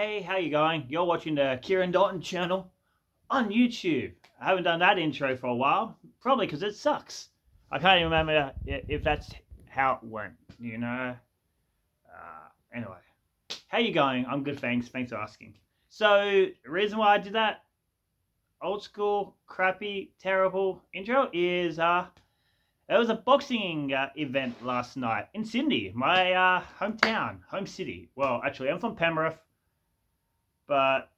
Hey, how you going? You're watching the Kieran Dalton channel on YouTube. I haven't done that intro for a while, probably because it sucks. I can't even remember if that's how it went, you know? Anyway, how you going? I'm good, thanks. Thanks for asking. So, the reason why I did that old school, crappy, terrible intro is there was a boxing event last night in Sydney, my hometown, home city. Well, actually, I'm from Penrith, but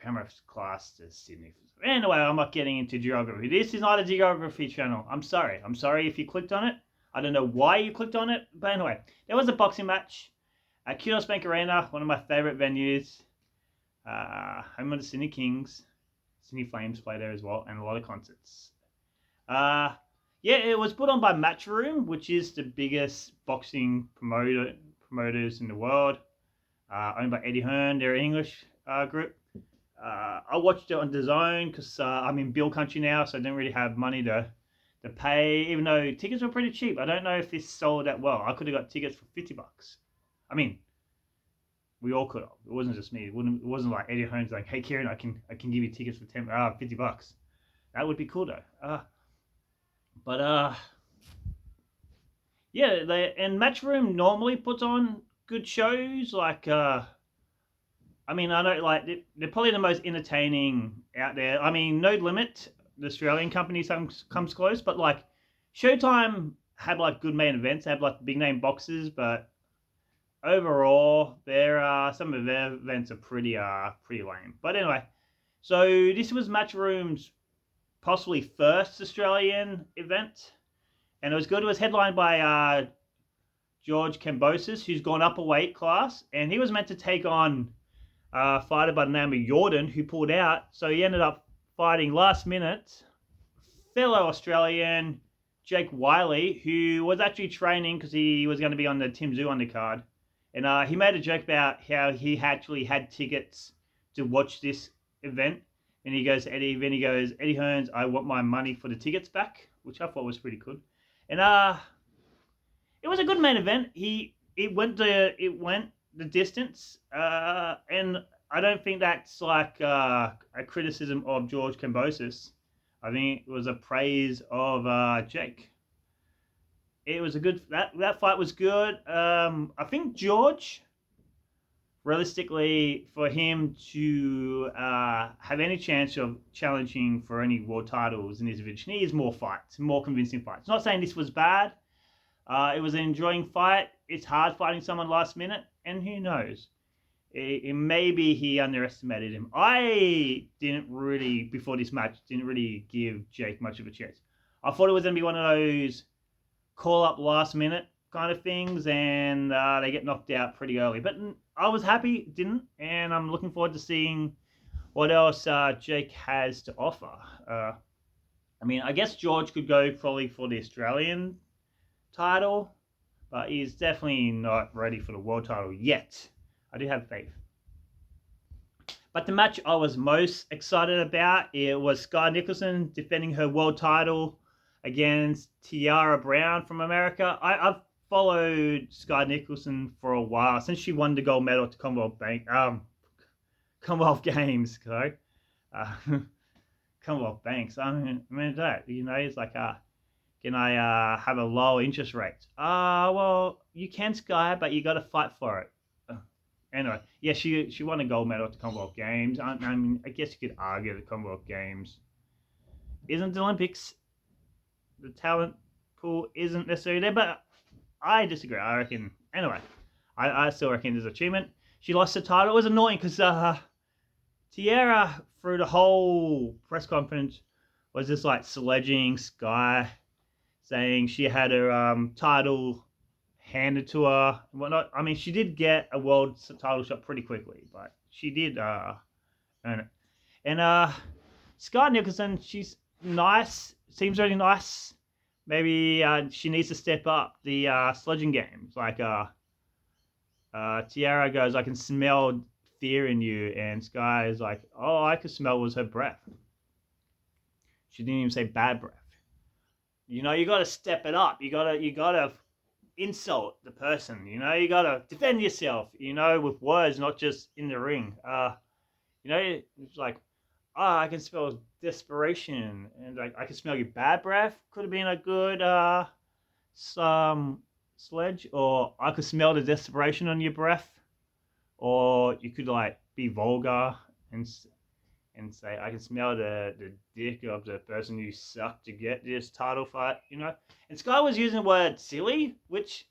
Penrith's classed as Sydney. Anyway, I'm not getting into geography. This is not a geography channel. I'm sorry. I'm sorry if you clicked on it. I don't know why you clicked on it, but anyway, there was a boxing match at Kudos Bank Arena, one of my favourite venues. Home of the Sydney Kings. Sydney Flames play there as well, and a lot of concerts. Yeah, it was put on by Matchroom, which is the biggest boxing promoters in the world. Owned by Eddie Hearn, they're an English group. I watched it on DAZN because I'm in Bill Country now, so I didn't really have money to pay, even though tickets were pretty cheap. I don't know if this sold that well. I could have got tickets for $50. I mean, we all could have. It wasn't just me. It wasn't like Eddie Hearn's like, hey Kieran, I can give you tickets for $50. That would be cool though. Yeah, and Matchroom normally puts on good shows. Like, I know like they're probably the most entertaining out there. I mean, No Limit, the Australian company, comes close, but like Showtime had like good main events. They have like big name boxers, but overall, some of their events are pretty lame. But anyway, so this was Matchroom's possibly first Australian event, and it was good. It was headlined by George KAMBOSOS, who's gone up a weight class, and he was meant to take on a fighter by the name of Jordan, who pulled out. So he ended up fighting last minute fellow Australian Jake Wyllie, who was actually training because he was going to be on the Tim Tszyu undercard. And he made a joke about how he actually had tickets to watch this event. And he goes, Eddie Hearns, I want my money for the tickets back, which I thought was pretty good. And it was a good main event. It went the distance, and I don't think that's like a criticism of George KAMBOSOS. I think it was a praise of Jake. It was a good that fight was good. I think George, realistically, for him to have any chance of challenging for any world titles in his division, he needs more fights, more convincing fights. Not saying this was bad. It was an enjoying fight. It's hard fighting someone last minute, and who knows? Maybe he underestimated him. I didn't really, before this match, give Jake much of a chance. I thought it was going to be one of those call-up last minute kind of things, and they get knocked out pretty early. But I was happy it didn't, and I'm looking forward to seeing what else Jake has to offer. I guess George could go probably for the Australian title, but he's definitely not ready for the world title yet. I do have faith. But the match I was most excited about, it was Sky Nicholson defending her world title against Tiara Brown from America. I've followed Sky Nicholson for a while, since she won the gold medal at the Commonwealth Games. Sorry. Commonwealth Banks. That, it's like, can I have a low interest rate? Well, you can, Sky, but you got to fight for it. Anyway, yeah, she won a gold medal at the Commonwealth Games. I guess you could argue the Commonwealth Games isn't the Olympics. The talent pool isn't necessarily there, but I disagree. I reckon, anyway, I still reckon there's achievement. She lost the title. It was annoying because Tiara, through the whole press conference, was just like sledging Sky, saying she had her title handed to her and whatnot. She did get a world title shot pretty quickly, but she did earn it. And Sky Nicholson, she's nice, seems really nice. Maybe she needs to step up the sledging games. Like Tiara goes, I can smell fear in you, and Sky is like, all I could smell was her breath. She didn't even say bad breath. You got to step it up. You gotta insult the person. You know, you gotta defend yourself. You know, with words, not just in the ring. You know, it's like, I can smell desperation, and like I can smell your bad breath. Could have been a good some sledge, or I could smell the desperation on your breath, or you could like be vulgar and say, I can smell the dick of the person you sucked to get this title fight, you know? And Sky was using the word silly, which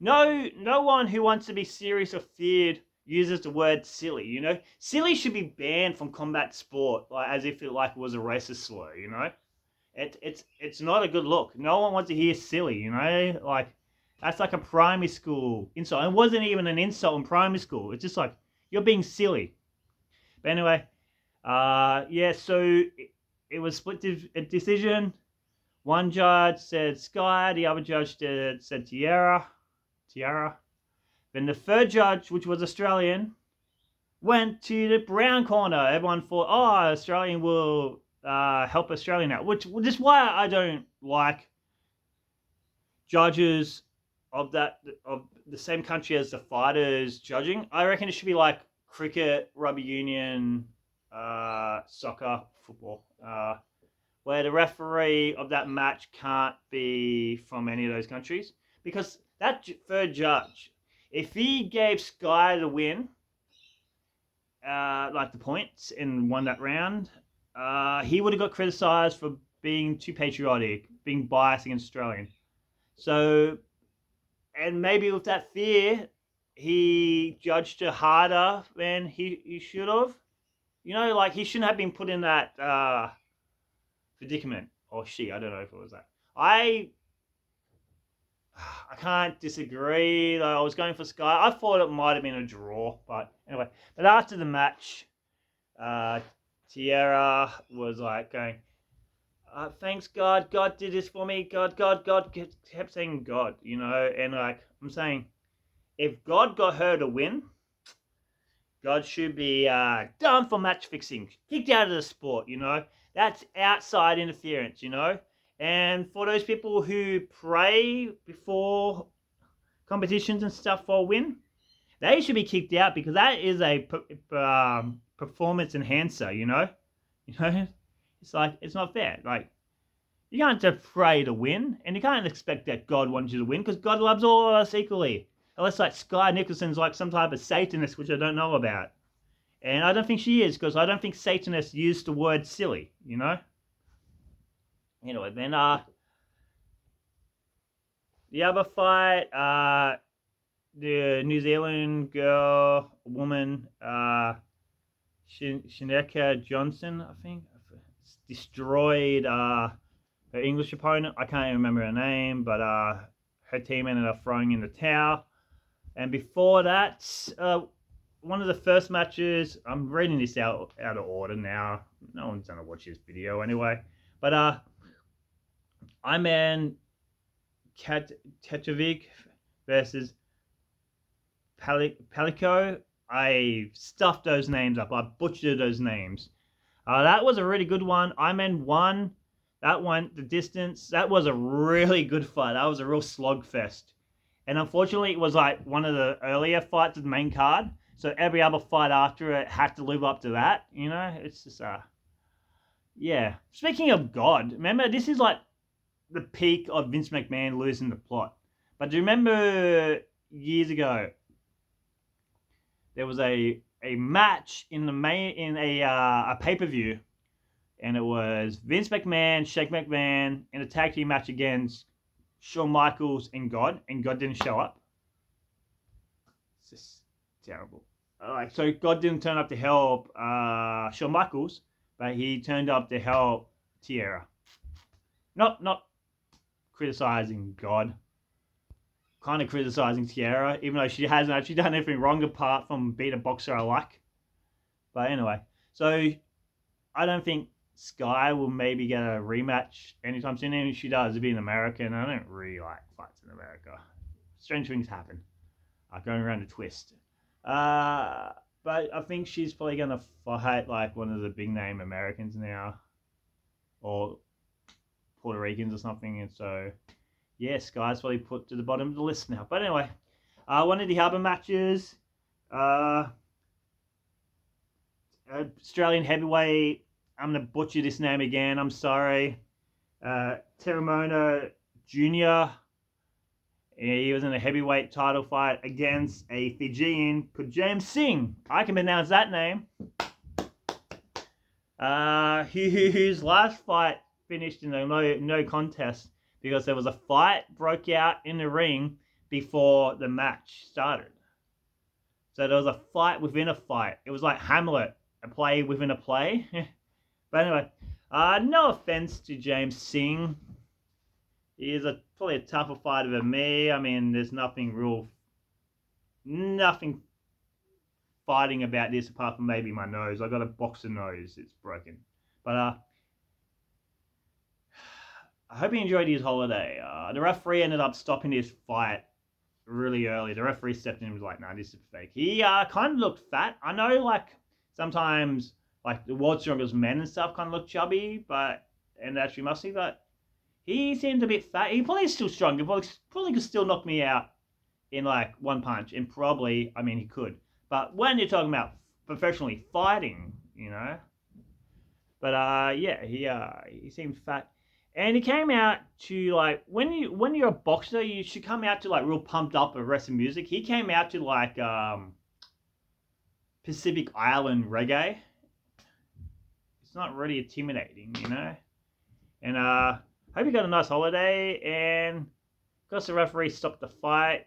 no one who wants to be serious or feared uses the word silly, you know? Silly should be banned from combat sport, like as if it like was a racist slur, you know? It's not a good look. No one wants to hear silly, you know? Like that's like a primary school insult. It wasn't even an insult in primary school. It's just like you're being silly. But anyway, yeah, so it was split decision. One judge said Sky, the other judge said Tiara. Then the third judge, which was Australian, went to the brown corner. Everyone thought, oh, Australian will help Australian out, which is why I don't like judges of the same country as the fighters judging. I reckon it should be like cricket, rugby union, soccer, football, where the referee of that match can't be from any of those countries. Because that third judge, if he gave Sky the win, like the points, and won that round, he would have got criticised for being too patriotic, being biased against Australian. So, and maybe with that fear, he judged her harder than he should have. You know, like he shouldn't have been put in that predicament. Or she, I don't know if it was that. I can't disagree. Though I was going for Sky. I thought it might have been a draw, but anyway. But after the match, Tiara was like going, thanks God, God did this for me. God kept saying God, you know, and like I'm saying, if God got her to win, God should be done for match fixing, kicked out of the sport, you know. That's outside interference, you know. And for those people who pray before competitions and stuff for a win, they should be kicked out because that is a performance enhancer, you know. You know, it's like it's not fair. Like you can't just pray to win, and you can't expect that God wants you to win because God loves all of us equally. Unless like Sky Nicholson's like some type of Satanist, which I don't know about. And I don't think she is, because I don't think Satanists use the word silly, you know? Anyway, then the other fight, the New Zealand woman, Shaneka Johnson, I think, destroyed her English opponent. I can't even remember her name, but her team ended up throwing in the towel. And before that, one of the first matches, I'm reading this out of order now. No one's going to watch this video anyway. But Iman Tetrovic versus Palico. I stuffed those names up. I butchered those names. That was a really good one. Iman won. That went the distance. That was a really good fight. That was a real slugfest. And unfortunately, it was like one of the earlier fights of the main card. So every other fight after it had to live up to that. You know, it's just, yeah. Speaking of God, remember, this is like the peak of Vince McMahon losing the plot. But do you remember years ago, there was a match in a pay-per-view, and it was Vince McMahon, Shane McMahon in a tag team match against Shawn Michaels and God didn't show up. It's just terrible. So God didn't turn up to help Shawn Michaels, but he turned up to help Tiara. Not criticizing God, kind of criticizing Tiara, even though she hasn't actually done anything wrong apart from being a boxer I like. But anyway, so I don't think Sky will maybe get a rematch anytime soon. And if she does, it'll be in America, and I don't really like fights in America. Strange things happen, going around a twist. But I think she's probably going to fight like one of the big name Americans now, or Puerto Ricans or something. And so, Yes, guys, what he put to the bottom of the list now. But anyway, one of the other matches, uh, Australian heavyweight. I'm gonna butcher this name again. I'm sorry. Teremono Jr. He was in a heavyweight title fight against a Fijian called James Singh. I can pronounce that name. His last fight finished in a no contest because there was a fight broke out in the ring before the match started. So there was a fight within a fight. It was like Hamlet, a play within a play. But anyway, no offense to James Singh. He is probably a tougher fighter than me. I mean, there's nothing fighting about this apart from maybe my nose. I got a boxer nose. It's broken. But I hope he enjoyed his holiday. The referee ended up stopping his fight really early. The referee stepped in and was like, nah, this is fake. He kind of looked fat. I know, like, sometimes, like, the world's strongest men and stuff kind of look chubby, and actually muscly, but he seemed a bit fat. He probably is still strong. He probably could still knock me out in, like, one punch. And probably, I mean, he could. But when you're talking about professionally fighting, you know. But, yeah, he seemed fat. And he came out to, like, when you're a boxer, you should come out to, like, real pumped up aggressive music. He came out to, like, Pacific Island reggae. It's not really intimidating, you know. And hope you got a nice holiday. And because the referee stopped the fight,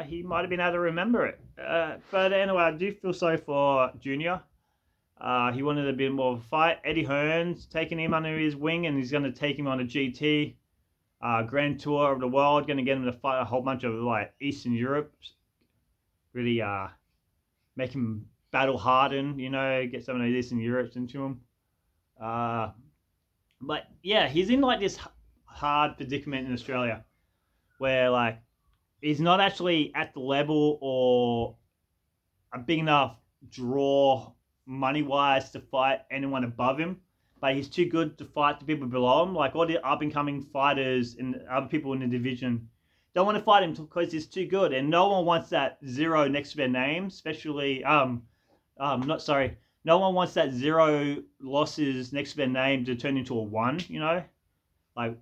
he might have been able to remember it. But anyway, I do feel sorry for Junior. He wanted a bit more of a fight. Eddie Hearn's taking him under his wing, and he's going to take him on a GT Grand Tour of the world. Going to get him to fight a whole bunch of, like, Eastern Europe. Really make him battle harden, you know, get some of those Eastern Europes into him. But yeah, he's in, like, this hard predicament in Australia where, like, he's not actually at the level or a big enough draw money-wise to fight anyone above him, but he's too good to fight the people below him. Like, all the up-and-coming fighters and other people in the division don't want to fight him because he's too good, and no one wants that 0 next to their name, especially, no one wants that 0 losses next to their name to turn into a 1, you know? Like,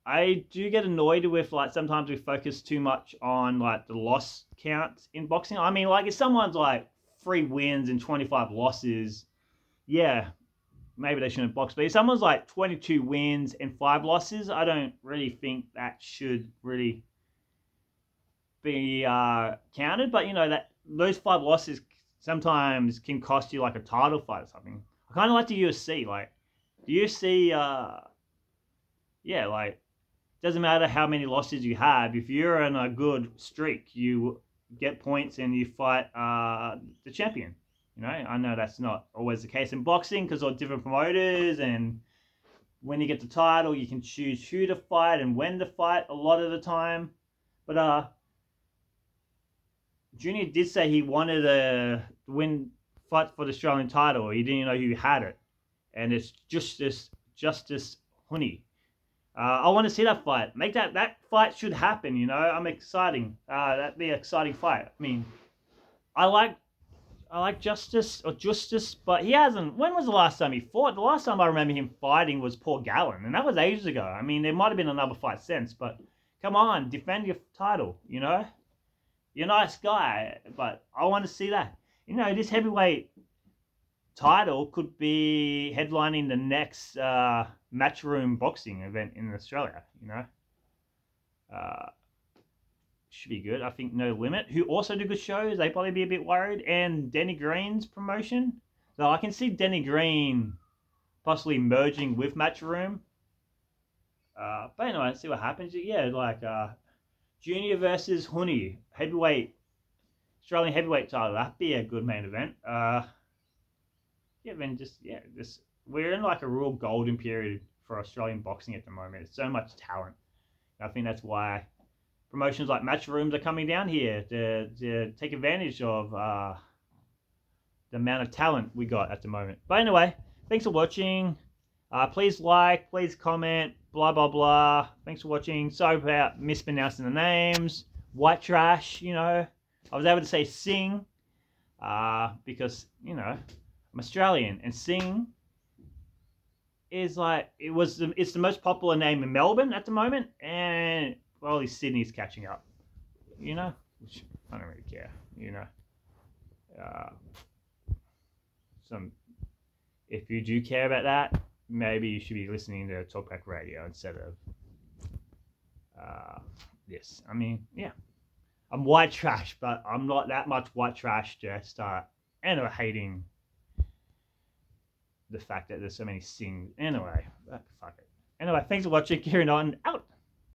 I do get annoyed with, like, sometimes we focus too much on, like, the loss counts in boxing. I mean, like, if someone's, like, 3 wins and 25 losses, yeah, maybe they shouldn't box. But if someone's, like, 22 wins and 5 losses, I don't really think that should really be counted. But, you know, that those 5 losses sometimes can cost you, like, a title fight or something. I kind of like the UFC. Like, the UFC, yeah, like, doesn't matter how many losses you have. If you're in a good streak, you get points and you fight the champion. You know, I know that's not always the case in boxing because of different promoters, and when you get the title, you can choose who to fight and when to fight a lot of the time. But Junior did say he wanted to fight for the Australian title. He didn't know who had it, and it's Justice Honey. I want to see that fight. Make that fight should happen, you know. I'm exciting. That'd be an exciting fight. I mean, I like Justice, but he hasn't. When was the last time he fought? The last time I remember him fighting was Paul Gallen, and that was ages ago. I mean, there might have been another fight since, but come on, defend your title, you know. You're a nice guy, but I want to see that. You know, this heavyweight title could be headlining the next Matchroom boxing event in Australia, you know. Should be good. I think No Limit, who also do good shows, they probably be a bit worried. And Denny Green's promotion. So I can see Denny Green possibly merging with Matchroom. But anyway, let's see what happens. Yeah, like Junior versus Honey, Australian heavyweight title. That'd be a good main event. Yeah, then we're in, like, a real golden period for Australian boxing at the moment. There's so much talent. I think that's why promotions like Matchrooms are coming down here to take advantage of the amount of talent we got at the moment. But anyway, thanks for watching. Please like, please comment, blah, blah, blah. Thanks for watching. Sorry about mispronouncing the names. White trash, you know. I was able to say sing because, you know, I'm Australian. And sing is like, it's the most popular name in Melbourne at the moment. And, well, Sydney's catching up, you know. Which I don't really care, you know. If you do care about that, maybe you should be listening to Talkback Radio instead of this. I mean, yeah, I'm white trash, but I'm not that much white trash to start hating the fact that there's so many sings. Anyway, fuck it. Anyway, thanks for watching. Kieran on out.